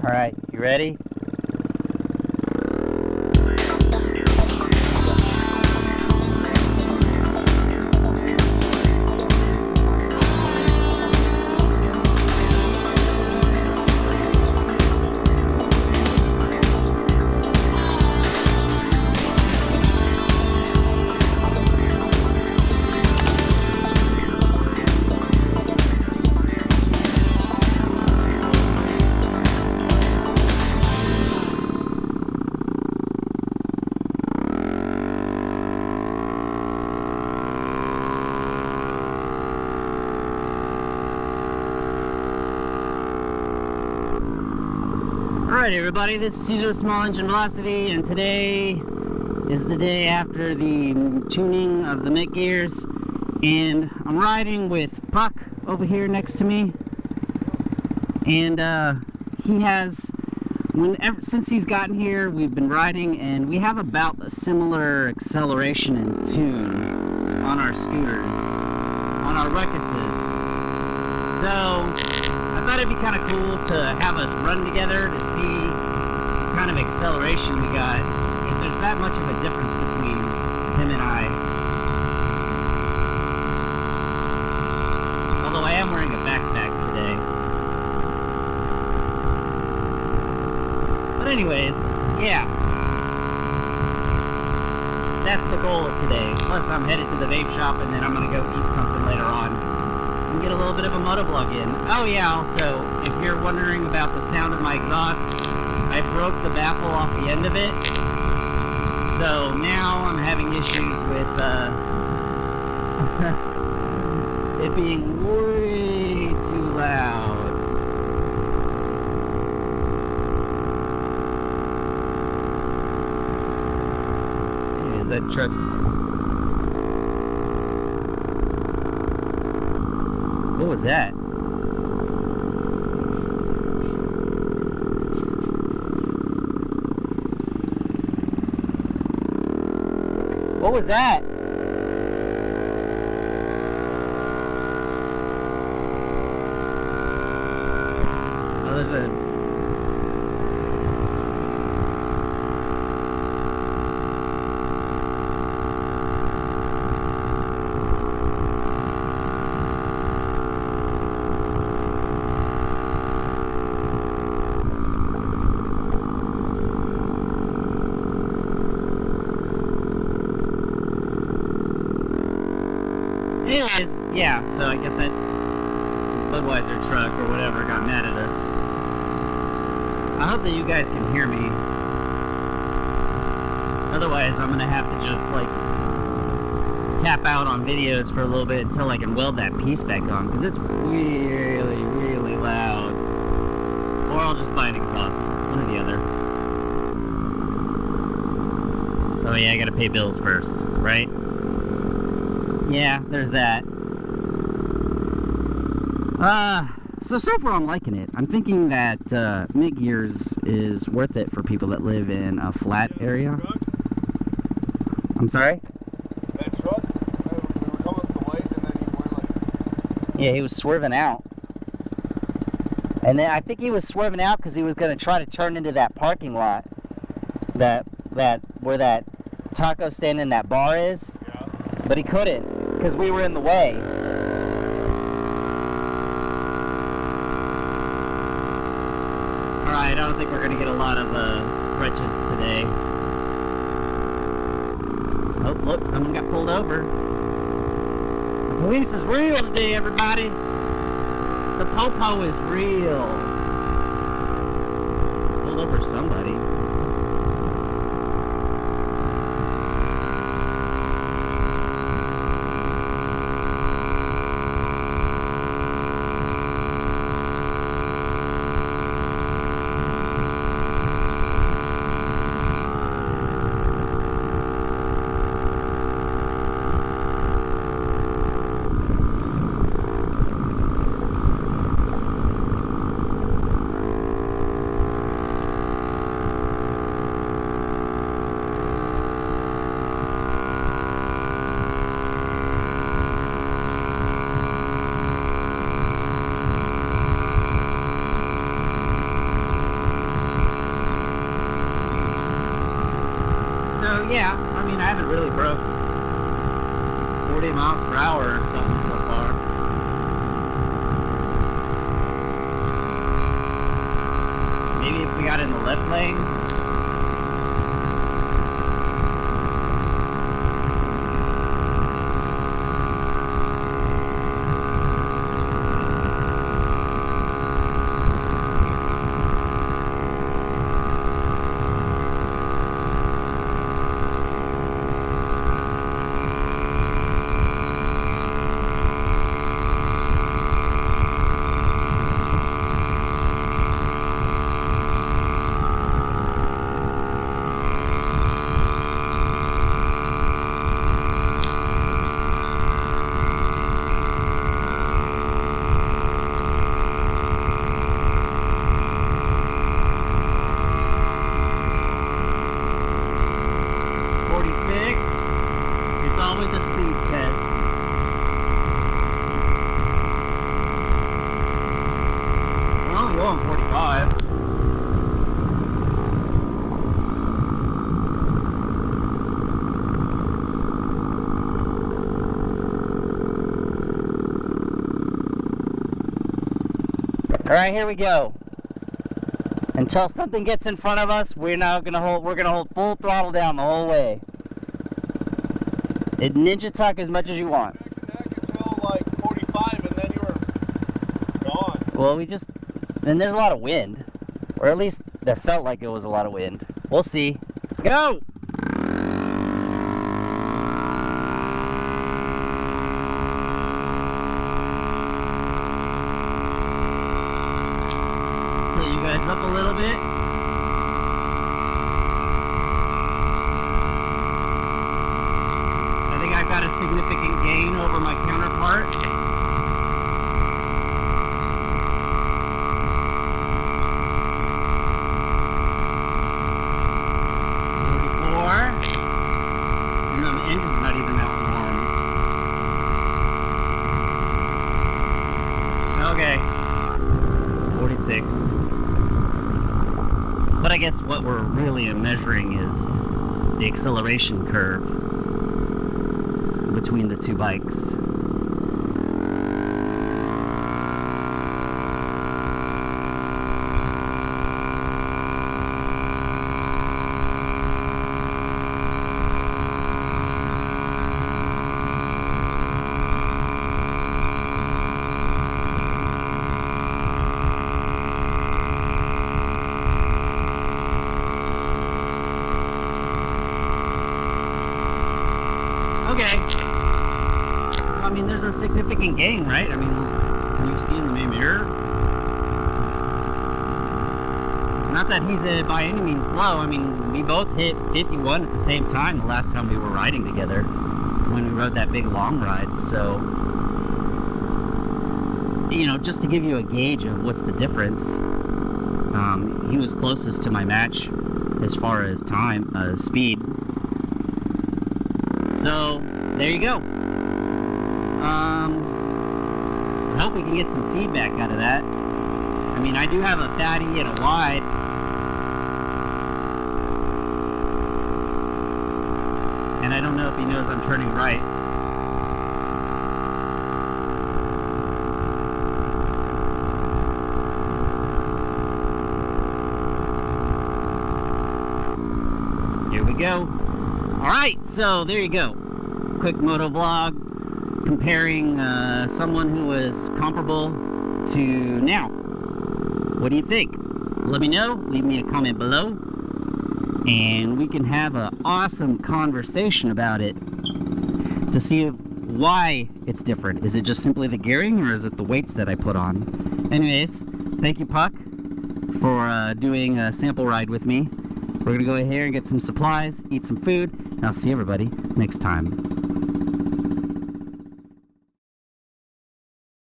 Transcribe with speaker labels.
Speaker 1: Alright, you ready? Alright everybody, this is Caesar Small Engine Velocity, and today is the day after the tuning of the mech gears, and I'm riding with Puck over here next to me, and he has, since he's gotten here, we've been riding, and we have about a similar acceleration and tune on our scooters, on our Ruckuses. So I thought it'd be kind of cool to have us run together to see what kind of acceleration we got, if there's that much of a difference between him and I. Although I am wearing a backpack today. But anyways, yeah. That's the goal of today. Plus I'm headed to the vape shop and then I'm going to go eat something later on. Get a little bit of a motovlog in. Oh yeah, also, if you're wondering about the sound of my exhaust, I broke the baffle off the end of it. So now I'm having issues with it being way too loud. Is that truck? What was that? What was that? Oh, there's a... Anyways, yeah, so I guess that Budweiser truck or whatever got mad at us. I hope that you guys can hear me. Otherwise, I'm gonna have to just, like, tap out on videos for a little bit until I can weld that piece back on, because it's really, really loud. Or I'll just buy an exhaust, one or the other. Oh yeah, I gotta pay bills first, right? Yeah, there's that. So far I'm liking it. I'm thinking that mid gears is worth it for people that live in a flat area. I'm sorry?
Speaker 2: That truck? We were coming to the light and then he went like...
Speaker 1: Yeah, he was swerving out. And then I think he was swerving out because he was going to try to turn into that parking lot. Where that taco stand and that bar is.
Speaker 2: Yeah.
Speaker 1: But he couldn't because we were in the way. Alright, I don't think we're going to get a lot of scratches today. Oh, look, someone got pulled over. The police is real today, everybody. The po-po is real. Pulled over somebody. So yeah, I mean, I haven't really broke 40 miles per hour or something so far. Maybe if we got in the left lane. All right, here we go. Until something gets in front of us, we're gonna hold full throttle down the whole way. It ninja tuck as much as you want.
Speaker 2: Until like 45, and then you were gone.
Speaker 1: Well, and there's a lot of wind, or at least there felt like it was a lot of wind. We'll see. Go! Up a little bit. I think I've got a significant gain over my counterpart. And the engine's not even that warm. Okay. 46. But I guess what we're really measuring is the acceleration curve between the two bikes. Okay. I mean, there's a significant gain, right? I mean, can you see in the main mirror? Not that he's by any means slow. I mean, we both hit 51 at the same time the last time we were riding together when we rode that big long ride. So, you know, just to give you a gauge of what's the difference, he was closest to my match as far as time, speed. So, there you go. I hope we can get some feedback out of that. I mean, I do have a fatty and a wide. And I don't know if he knows I'm turning right. Here we go. Alright, so there you go. Quick moto vlog comparing someone who was comparable to now. What do you think? Let me know. Leave me a comment below. And we can have an awesome conversation about it to see why it's different. Is it just simply the gearing, or is it the weights that I put on? Anyways, thank you, Puck, for doing a sample ride with me. We're going to go ahead and get some supplies, eat some food, and I'll see everybody next time.